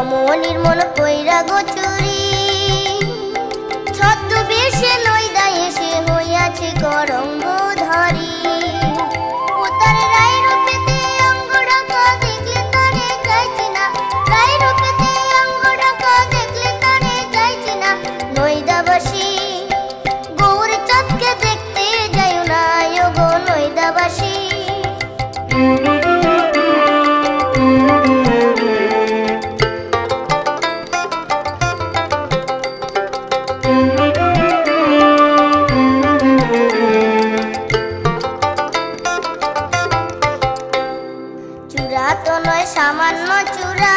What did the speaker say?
রমণীর মন কইরা গোচুরি ছদ্মবেশে নইদা এসে হইয়াছে গরঙ্গ ধরি উতার রায় রূপেতে অঙ্গ ঢাকা দেখলে তারে চাইছি না রায় রূপেতে অঙ্গ ঢাকা দেখলে তারে চাইছি না নইদাবাসী গৌর চাঁদকে দেখতে যাইও না গো নইদাবাসী চূড়া তো নয় সামান্য চূড়া